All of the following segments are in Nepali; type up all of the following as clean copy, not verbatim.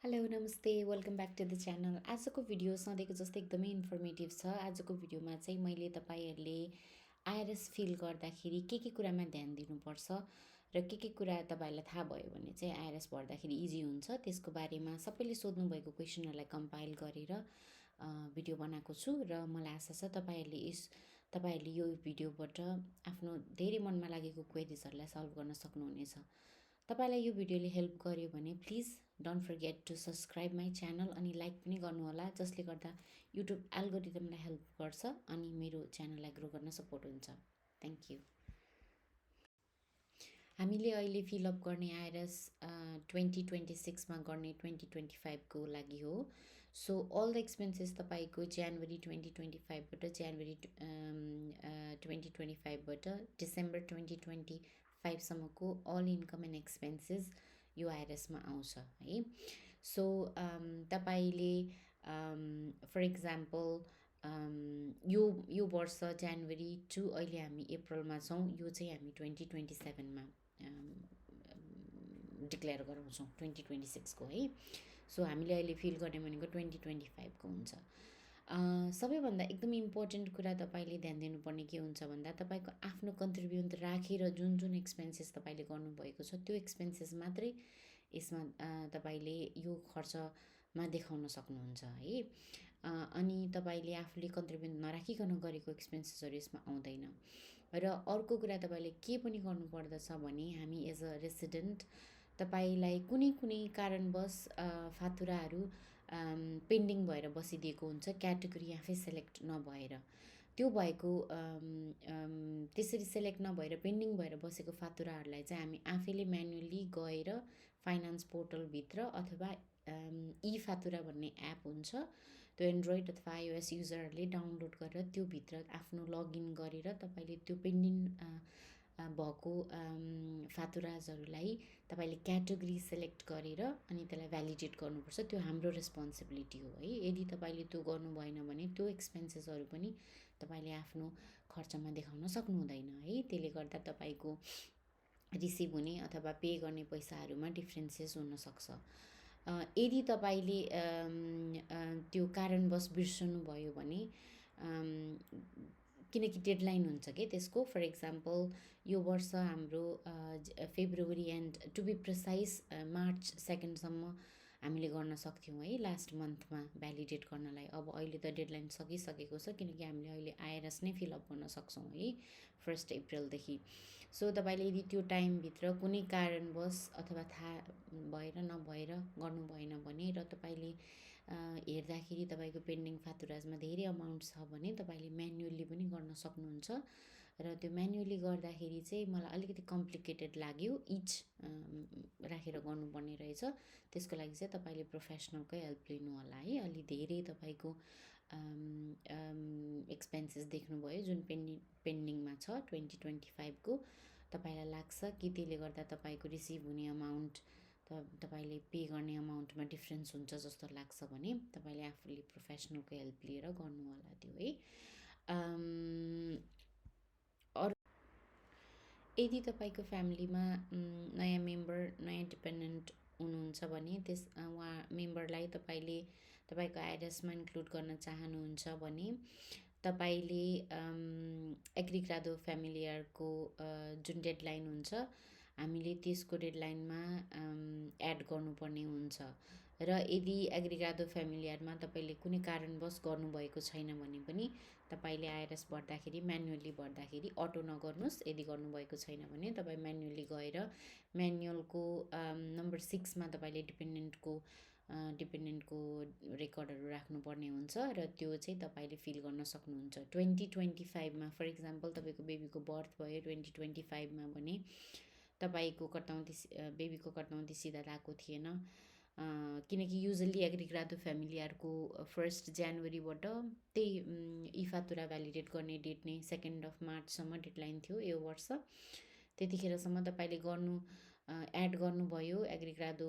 हेलो नमस्ते welcome back to the channel. आजको भिडियो सधैँको जस्तै एकदमै इन्फर्मेटिभ छ। आजको भिडियोमा चाहिँ मैले तपाईँहरूले आइआरएस फिल गर्दाखेरि के कुरामा ध्यान दिनुपर्छ र के कुरा तपाईँहरूलाई थाहा भयो भने चाहिँ आइआरएस भर्दाखेरि इजी हुन्छ, त्यसको बारेमा सबैले सोध्नुभएको क्वेसनहरूलाई कम्पाइल गरेर भिडियो बनाएको छु र मलाई आशा छ तपाईँहरूले यो भिडियोबाट आफ्नो धेरै मनमा लागेको क्वेरिजहरूलाई सल्भ गर्न सक्नुहुनेछ। तपाईलाई यो भिडियोले हेल्प गर्यो भने please don't forget to subscribe my channel अनि लाइक पनि गर्नुहोला, जसले गर्दा युट्युब एल्गोरिदमलाई हेल्प गर्छ अनि मेरो च्यानललाई ग्रो गर्न सपोर्ट हुन्छ। Thank you. हामीले अहिले फिलअप गर्ने आइआरएस 2026मा गर्ने 2025को लागि हो। सो अल द एक्सपेन्सेस तपाईँको जनवरी 2025बाट जनवरी 2025बाट डिसेम्बर 2025सम्मको अल इन्कम एन्ड एक्सपेन्सेस यो आइआरएसमा आउँछ है। सो तपाईँले फर इक्जाम्पल यो वर्ष जनवरी टु अहिले हामी अप्रिलमा छौँ, यो चाहिँ हामी 2027मा डिक्लेयर गराउँछौँ 2026को है। सो हामीले अहिले फिल गर्ने भनेको 2025को हुन्छ। सबैभन्दा एकदम इम्पोर्टेन्ट कुरा तपाईँले ध्यान दिनुपर्ने के हुन्छ भन्दा तपाईँको आफ्नो कन्ट्रिब्युट राखेर जुन एक्सपेन्सेस तपाईँले गर्नुभएको छ त्यो एक्सपेन्सेस मात्रै यसमा तपाईँले यो खर्चमा देखाउन सक्नुहुन्छ है। अनि तपाईँले आफूले कन्ट्रिब्युट नराखिकन गरेको एक्सपेन्सेसहरू यसमा आउँदैन। र अर्को कुरा तपाईँले के पनि गर्नुपर्दछ भने हामी एज अ रेसिडेन्ट तपाईँलाई कुनै कारणवश फातुराहरू पेन्डिङ भएर बसिदिएको हुन्छ, क्याटेगोरी आफै सेलेक्ट नभएर। त्यो भएको त्यसरी सेलेक्ट नभएर पेन्डिङ भएर बसेको फातुराहरूलाई चाहिँ हामी आफैले म्यानुअली गएर फाइनेन्स पोर्टलभित्र अथवा ई फातुरा भन्ने एप हुन्छ, त्यो एन्ड्रोइड अथवा आइओएस युजरहरूले डाउनलोड गरेर त्योभित्र आफ्नो लगइन गरेर तपाईँले त्यो पेन्डिङ भएको फातुराजहरूलाई तपाईँले क्याटेगोरी सेलेक्ट गरेर अनि त्यसलाई भ्यालिडेट गर्नुपर्छ। त्यो हाम्रो रेस्पोन्सिबिलिटी हो है। यदि तपाईँले त्यो गर्नु भएन भने त्यो एक्सपेन्सेसहरू पनि तपाईँले आफ्नो खर्चमा देखाउन सक्नुहुँदैन है। त्यसले गर्दा तपाईँको रिसिभ हुने अथवा पे गर्ने पैसाहरूमा डिफ्रेन्सेस हुनसक्छ। यदि तपाईँले त्यो कारणवश बिर्सनु भयो भने किनकि डेडलाइन हुन्छ कि त्यसको, फर इक्जाम्पल यो वर्ष हाम्रो February and to be precise March 2सम्म हामीले गर्न सक्थ्यौँ है, लास्ट मन्थमा भ्यालिडेट गर्नलाई। अब अहिले त डेडलाइन सकिसकेको छ किनकि हामीले अहिले आइआरएस नै फिलअप गर्न सक्छौँ है 1 अप्रिलदेखि। सो तपाईँले यदि त्यो टाइमभित्र कुनै कारणवश अथवा थाहा भएर नभएर गर्नु भएन भने र तपाईँले हेर्दाखेरि तपाईँको पेन्डिङ फातुराजमा धेरै अमाउन्ट छ भने तपाईँले म्यानुअली पनि गर्न सक्नुहुन्छ। र त्यो म्यानुअली गर्दाखेरि चाहिँ मलाई अलिकति कम्प्लिकेटेड लाग्यो, इच राखेर गर्नुपर्ने रहेछ। त्यसको लागि चाहिँ तपाईँले प्रोफेसनलकै हेल्प लिनु होला है। अलि धेरै तपाईँको एक्सपेन्सेस देख्नुभयो जुन पेन्डिङमा छ 2025को, तपाईँलाई लाग्छ कि त्यसले गर्दा तपाईँको रिसिभ हुने अमाउन्ट तपाईँले पे गर्ने अमाउन्टमा डिफ्रेन्स हुन्छ जस्तो लाग्छ भने तपाईँले आफूले प्रोफेसनलको हेल्प लिएर गर्नु होला त्यो है। यदि तपाईँको फ्यामिलीमा नयाँ मेम्बर, नयाँ डिपेन्डेन्ट हुनुहुन्छ भने उहाँ मेम्बरलाई तपाईँले तपाईँको आइआरएसमा इन्क्लुड गर्न चाहनुहुन्छ भने तपाईँले एग्रिग्रादो फ्यामिलियरको जुन डेडलाइन हुन्छ हामीले त्यसको डेडलाइनमा एड गर्नुपर्ने हुन्छ। र यदि एग्रिग्रादो फ्यामिलियरमा तपाईँले कुनै कारणवश गर्नुभएको छैन भने पनि तपाईँले आइआरएस भर्दाखेरि म्यानुअली भर्दाखेरि अटो नगर्नुहोस्। यदि गर्नुभएको छैन भने तपाईँ म्यानुअली गएर म्यानुअलको नम्बर 6मा तपाईँले डिपेन्डेन्टको रेकर्डहरू राख्नुपर्ने हुन्छ र त्यो चाहिँ तपाईँले फिल गर्न सक्नुहुन्छ 2025मा। फर इक्जाम्पल तपाईँको बेबीको बर्थ भयो 2025मा भने तपाईँको बेबीको कटौती सिधा गएको थिएन, किनकि युजली एग्रिग्रादो फ्यामिलियरको 1 जनवरीबाट त्यही इफातुरा भ्यालिडेट गर्ने डेट नै 2 मार्चसम्म डेडलाइन थियो यो वर्ष। त्यतिखेरसम्म तपाईँले एड गर्नुभयो एग्रिग्रादो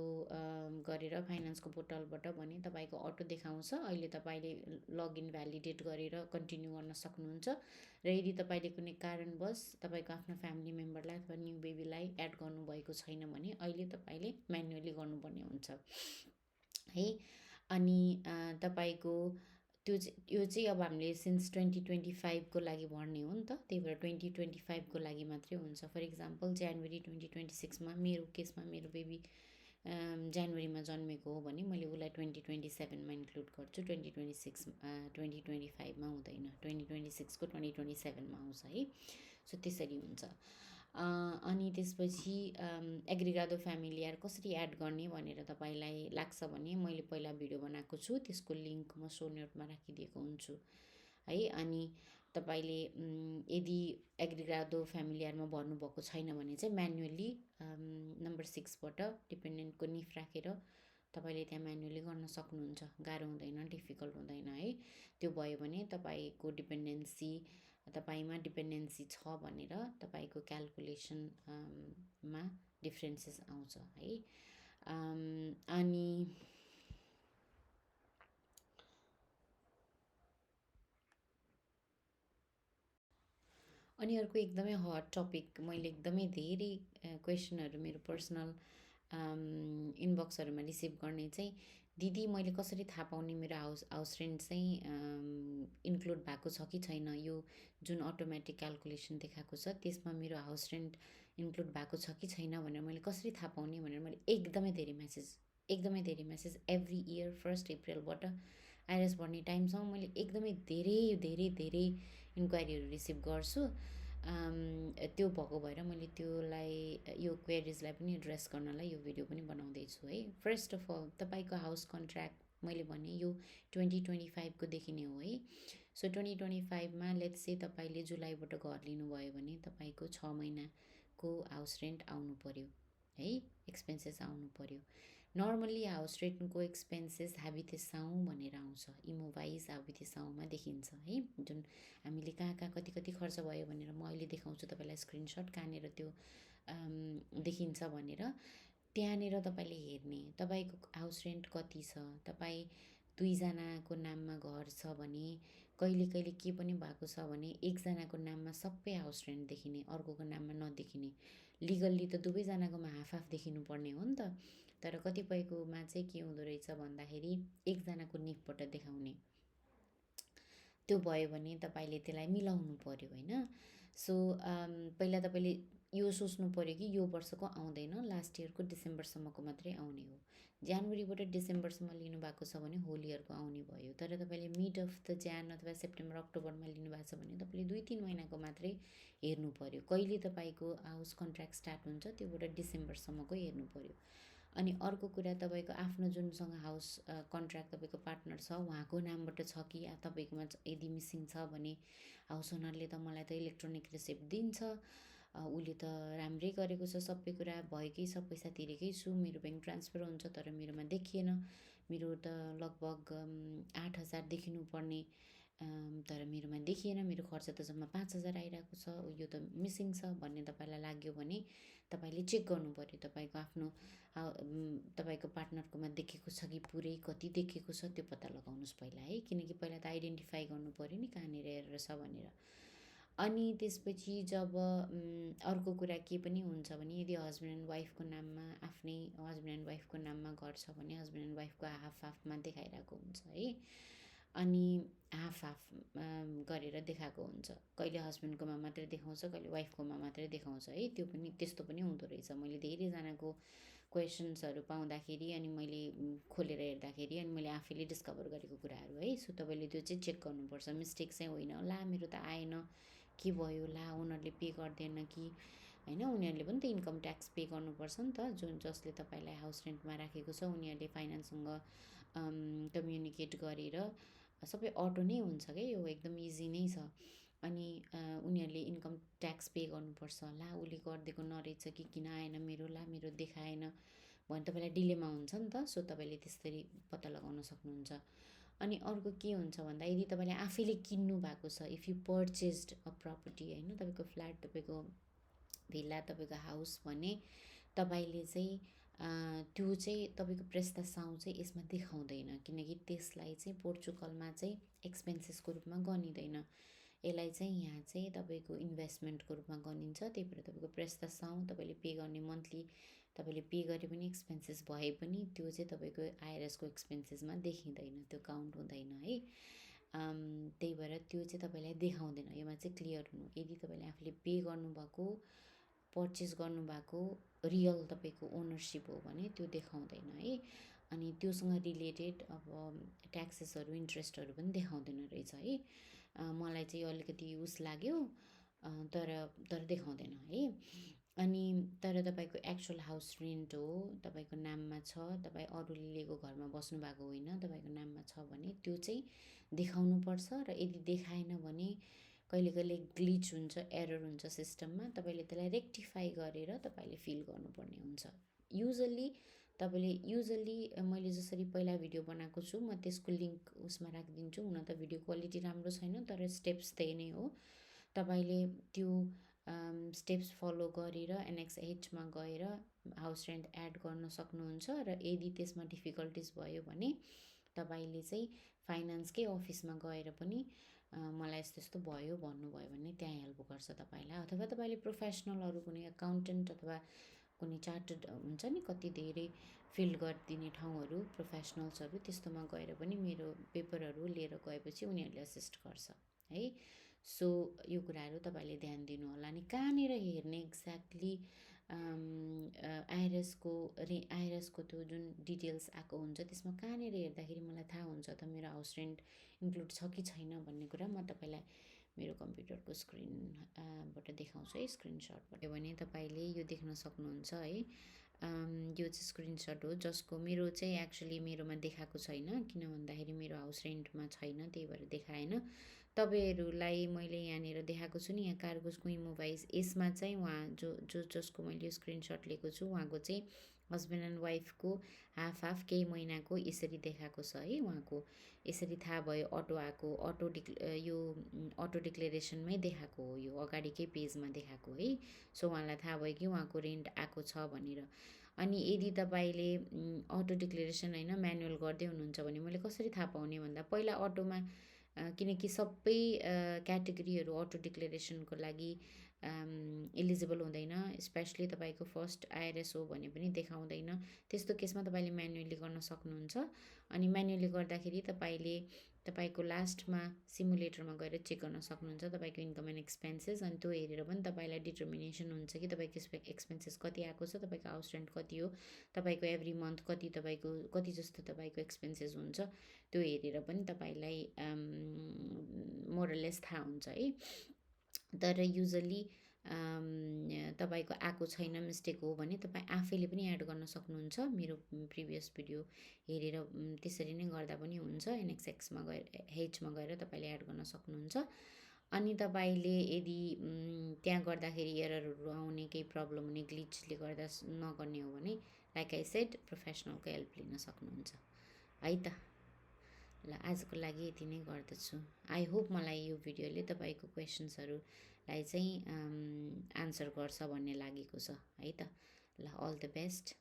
गरेर फाइनेन्सको पोर्टलबाट भने तपाईँको अटो देखाउँछ। अहिले तपाईँले लगइन भ्यालिडेट गरेर कन्टिन्यू गर्न सक्नुहुन्छ। र यदि तपाईँले कुनै कारणवश तपाईँको आफ्नो फ्यामिली मेम्बरलाई अथवा न्यू बेबीलाई एड गर्नुभएको छैन भने अहिले तपाईँले म्यानुअली गर्नुपर्ने हुन्छ। है। अनि तपाईँको यो चाहिँ अब हामीले सिन्स 2025 को लागि भर्ने हो नि त, त्यही भएर 2025 को लागि मात्रै हुन्छ। फर इक्जाम्पल जनवरी 2026मा मेरो केसमा मेरो बेबी जनवरीमा जन्मेको हो भने मैले उसलाई 2027मा इन्क्लुड गर्छु, 2025मा हुँदैन, 2026को 2027मा आउँछ है। सो त्यसरी हुन्छ। अनि त्यसपछि एग्रिगादो फ्यामिलियर कसरी एड गर्ने भनेर तपाईँलाई लाग्छ भने मैले पहिला भिडियो बनाएको छु, त्यसको लिङ्क म सो नोटमा राखिदिएको हुन्छु है। अनि तपाईँले यदि एग्रिगादो फ्यामिलियरमा भर्नुभएको छैन भने चाहिँ म्यानुअली नम्बर 6बाट डिपेन्डेन्टको निफ राखेर तपाईँले त्यहाँ म्यानुअली गर्न सक्नुहुन्छ, गाह्रो हुँदैन, डिफिकल्ट हुँदैन है। त्यो भयो भने तपाईँको डिपेन्डेन्सी तपाईँमा डिपेन्डेन्सी छ भनेर तपाईँको क्यालकुलेसनमा डिफ्रेन्सेस आउँछ है। अनि अर्को एकदमै हट टपिक, मैले एकदमै धेरै क्वेसनहरू मेरो पर्सनल इनबक्सहरूमा रिसिभ गर्ने चाहिँ, दिदी मैले कसरी थाहा पाउने मेरो हाउस रेन्ट चाहिँ इन्क्लुड भएको छ कि छैन, यो जुन अटोमेटिक क्यालकुलेसन देखाएको छ त्यसमा मेरो हाउस रेन्ट इन्क्लुड भएको छ कि छैन भनेर मैले कसरी थाहा पाउने भनेर मैले एकदमै धेरै मेसेज एभ्री इयर 1 अप्रिलबाट आइएस भर्ने टाइमसम्म मैले एकदमै धेरै धेरै धेरै इन्क्वायरीहरू रिसिभ गर्छु। त्यो भएको भएर मैले त्यसलाई यो क्वेरिजलाई पनि एड्रेस गर्नलाई यो भिडियो पनि बनाउँदैछु है। फर्स्ट अफ अल तपाईँको हाउस कन्ट्र्याक्ट मैले भने यो 2025 को देखिने हो है। सो 2025मा लेट्स से तपाईँले जुलाईबाट घर लिनुभयो भने तपाईँको 6 महिनाको हाउस रेन्ट आउनु पऱ्यो है, एक्सपेन्सेस आउनु पऱ्यो। नर्मल्ली हाउस रेन्टको एक्सपेन्सेस हाबितेसाउँ भनेर आउँछ, इमोभाइज हाबितेसाउँमा देखिन्छ है, जुन हामीले कहाँ कहाँ कति कति खर्च भयो भनेर म अहिले देखाउँछु तपाईँलाई स्क्रिनसट कहाँनिर त्यो देखिन्छ भनेर। त्यहाँनिर तपाईँले हेर्ने तपाईँको हाउस रेन्ट कति छ, तपाईँ दुईजनाको नाममा घर छ भने कहिले कहिले के पनि भएको छ भने एकजनाको नाममा सबै हाउस रेन्ट देखिने, अर्कोको नाममा नदेखिने। लिगल्ली त दुवैजनाकोमा हाफ हाफ देखिनु पर्ने हो नि त, तर कतिपयकोमा चाहिँ के हुँदो रहेछ भन्दाखेरि एकजनाको निफबाट देखाउने। त्यो भयो भने तपाईँले त्यसलाई मिलाउनु पऱ्यो होइन। सो पहिला तपाईँले यो सोच्नु पऱ्यो कि यो वर्षको आउँदैन, लास्ट इयरको डिसेम्बरसम्मको मात्रै आउने हो। जनवरीबाट डिसेम्बरसम्म लिनुभएको छ भने होल इयरको आउने भयो। तर तपाईँले मिड अफ द जान अथवा सेप्टेम्बर अक्टोबरमा लिनुभएको छ भने तपाईँले 2-3 महिनाको मात्रै हेर्नु पऱ्यो, कहिले तपाईँको हाउस कन्ट्र्याक्ट स्टार्ट हुन्छ त्योबाट डिसेम्बरसम्मको हेर्नु पऱ्यो। अनि अर्को कुरा, तपाईँको आफ्नो जुनसँग हाउस कन्ट्र्याक्ट तपाईँको पार्टनर छ उहाँको नामबाट छ कि तपाईँकोमा यदि मिसिङ छ भने हाउस ओनरले त मलाई त इलेक्ट्रोनिक रिसिप्ट दिन्छ, उसले त राम्रै गरेको छ, सबै कुरा भएकै छ, पैसा तिरेकै छु, मेरो ब्याङ्क ट्रान्सफर हुन्छ तर मेरोमा देखिएन, मेरो त लगभग 8,000 देखिनु पर्ने तर मेरोमा देखिएन, मेरो खर्च त जम्मा 5,000 आइरहेको छ, यो त मिसिङ छ भन्ने तपाईँलाई लाग्यो भने तपाईँले चेक गर्नु पऱ्यो तपाईँको आफ्नो तपाईँको पार्टनरकोमा देखेको छ कि पुरै कति देखेको छ त्यो पत्ता लगाउनुहोस् पहिला है, किनकि पहिला त आइडेन्टिफाई गर्नु पऱ्यो नि कहाँनिर हेरेर छ भनेर। अनि त्यसपछि जब अर्को कुरा के पनि हुन्छ भने यदि हस्बेन्ड एन्ड वाइफको नाममा आफ्नै हस्बेन्ड एन्ड वाइफको नाममा घर छ भने हस्बेन्ड एन्ड वाइफको हाफ हाफमा देखाइरहेको हुन्छ है। अनि हाफ हाफ गरेर देखाएको हुन्छ, कहिले हस्बेन्डकोमा मात्रै देखाउँछ, कहिले वाइफकोमा मात्रै देखाउँछ है। त्यो पनि त्यस्तो पनि हुँदो रहेछ, मैले धेरैजनाको क्वेसन्सहरू पाउँदाखेरि अनि मैले खोलेर हेर्दाखेरि अनि मैले आफैले डिस्कभर गरेको कुराहरू है। सो तपाईँले त्यो चाहिँ चेक गर्नुपर्छ, मिस्टेक चाहिँ होइन ला मेरो त आएन के भयो, ला ओनरले पे गर्दैन कि होइन, उनीहरूले पनि त इन्कम ट्याक्स पे गर्नुपर्छ नि त, जुन जसले तपाईँलाई हाउस रेन्टमा राखेको छ उनीहरूले फाइनेन्ससँग कम्युनिकेट गरेर सबै अटो नै हुन्छ क्या, यो एकदम इजी नै छ। अनि उनीहरूले इन्कम ट्याक्स पे गर्नुपर्छ, ला उसले गरिदिएको नरहेछ कि किन आएन मेरो, ला मेरो देखाएन भने तपाईँलाई डिलेमा हुन्छ नि त। सो तपाईँले त्यसरी पत्ता लगाउन सक्नुहुन्छ। अनि अर्को के हुन्छ भन्दा यदि तपाईँले आफैले किन्नु भएको छ, if you purchased a property होइन, तपाईँको फ्ल्याट, तपाईँको भिल्ला, तपाईँको हाउस भने तपाईँले चाहिँ त्यो चाहिँ तपाईँको प्रेस्ता साउ चाहिँ यसमा देखाउँदैन, किनकि त्यसलाई चाहिँ पोर्चुगलमा चाहिँ एक्सपेन्सेसको रूपमा गनिँदैन, यसलाई चाहिँ यहाँ चाहिँ तपाईँको इन्भेस्टमेन्टको रूपमा गनिन्छ। त्यही भएर तपाईँको प्रेस्ता साउ तपाईँले पे गर्ने मन्थली तपाईँले पे गरे पनि एक्सपेन्सेस भए पनि त्यो चाहिँ तपाईँको आइआरएसको एक्सपेन्सेसमा देखिँदैन, त्यो काउन्ट हुँदैन है। त्यही भएर त्यो चाहिँ तपाईँलाई देखाउँदैन, योमा चाहिँ क्लियर हुनु। यदि तपाईँले आफूले पे गर्नुभएको, पर्चेस गर्नुभएको रियल तपाईँको ओनरसिप हो भने त्यो देखाउँदैन है। अनि त्योसँग रिलेटेड अब ट्याक्सेसहरू इन्ट्रेस्टहरू पनि देखाउँदैन रहेछ है। मलाई चाहिँ अलिकति उस लाग्यो, तर देखाउँदैन है। अनि तर तपाईँको एक्चुअल हाउस रेन्ट हो, तपाईँको नाममा छ, तपाईँ अरूले लिएको घरमा बस्नु भएको होइन, तपाईँको नाममा छ भने त्यो चाहिँ देखाउनुपर्छ। र यदि देखाएन भने कहिले कहिले ग्लिच हुन्छ, एरर हुन्छ सिस्टममा, तपाईँले त्यसलाई रेक्टिफाई गरेर तपाईँले फिल गर्नुपर्ने हुन्छ। युजली मैले जसरी पहिला भिडियो बनाएको छु, म त्यसको लिङ्क उसमा राखिदिन्छु। हुन त भिडियो क्वालिटी राम्रो छैन, तर स्टेप्स त्यही नै हो। तपाईँले त्यो स्टेप्स फलो गरेर एनएक्सएचमा गएर हाउस रेन्ट एड गर्न सक्नुहुन्छ। र यदि त्यसमा डिफिकल्टिज भयो भने तपाईँले चाहिँ फाइनेन्सकै अफिसमा गएर पनि मलाई यस्तो यस्तो भयो भन्नुभयो भने त्यहाँ हेल्प गर्छ तपाईँलाई। अथवा तपाईँले प्रोफेसनलहरू कुनै एकाउन्टेन्ट अथवा कुनै चार्टर्ड हुन्छ नि कति धेरै फिल गरिदिने ठाउँहरू, प्रोफेसनल्सहरू, त्यस्तोमा गएर पनि मेरो पेपरहरू लिएर गएपछि उनीहरूले असिस्ट गर्छ है। सो यो कुराहरू तपाईँले ध्यान दिनु होला। अनि कहाँनिर हेर्ने एक्ज्याक्टली आइआरएसको त्यो जुन डिटेल्स आएको हुन्छ त्यसमा कहाँनिर हेर्दाखेरि मलाई थाहा हुन्छ त मेरो हाउस रेन्ट इन्क्लुड छ कि छैन भन्ने कुरा म तपाईँलाई मेरो कम्प्युटरको स्क्रिनबाट देखाउँछु है, स्क्रिनसटबाट। भने तपाईँले यो देख्न सक्नुहुन्छ है। यो चाहिँ स्क्रिनसट हो जसको मेरो चाहिँ एक्चुअली मेरोमा देखाएको छैन, किन भन्दाखेरि मेरो हाउस रेन्टमा छैन, त्यही भएर देखाएन। तपाईँहरूलाई मैले यहाँनिर देखाएको छु नि, यहाँ कार्गोस इमोभाइज, यसमा चाहिँ उहाँ जसको मैले स्क्रिनसट लिएको छु उहाँको चाहिँ हस्बेन्ड एन्ड वाइफको हाफ केही महिनाको यसरी देखाएको छ है। उहाँको यसरी थाहा भयो अटो आएको, यो अटो डिक्लेरेसनमै देखाएको हो, यो अगाडिकै पेजमा देखाएको है। सो उहाँलाई थाहा भयो कि उहाँको रेन्ट आएको छ भनेर। अनि यदि तपाईँले अटो डिक्लेरेसन होइन म्यानुअल गर्दै हुनुहुन्छ भने मैले कसरी थाहा पाउने भन्दा पहिला अटोमा, किनकि सबै क्याटेगोरीहरू अटो डिक्लेरेसनको लागि इलिजिबल हुँदैन, स्पेसली तपाईँको फर्स्ट आइआरएस हो भने पनि देखाउँदैन। त्यस्तो केसमा तपाईँले म्यानुअली गर्न सक्नुहुन्छ। अनि म्यानुअली गर्दाखेरि तपाईँको लास्टमा सिमुलेटरमा गएर चेक गर्न सक्नुहुन्छ तपाईँको इन्कम एन्ड एक्सपेन्सेस। अनि त्यो हेरेर पनि तपाईँलाई डिटर्मिनेसन हुन्छ कि तपाईँको एक्सपेन्सेस कति आएको छ, तपाईँको हाउस रेन्ट कति हो, तपाईँको एभ्री मन्थ कति जस्तो तपाईँको एक्सपेन्सेस हुन्छ, त्यो हेरेर पनि तपाईँलाई मोरलेस थाहा हुन्छ है। तर युजली तपाईँको आएको छैन, मिस्टेक हो भने तपाईँ आफैले पनि एड गर्न सक्नुहुन्छ। मेरो प्रिभियस भिडियो हेरेर त्यसरी नै गर्दा पनि हुन्छ। एनएक्सएक्समा हेचमा गएर तपाईँले एड गर्न सक्नुहुन्छ। अनि तपाईँले यदि त्यहाँ गर्दाखेरि एररहरू आउने, केही प्रब्लम हुने, ग्लिचले गर्दा नगर्ने हो भने लाइक आई सेड प्रोफेसनलको हेल्प लिन सक्नुहुन्छ है त। ल आजको लागि यति नै गर्दछु। आई होप मलाई यो भिडियोले तपाईँको क्वेसन्सहरूलाई चाहिँ आन्सर गर्छ भन्ने लागेको छ है त। ल अल द बेस्ट।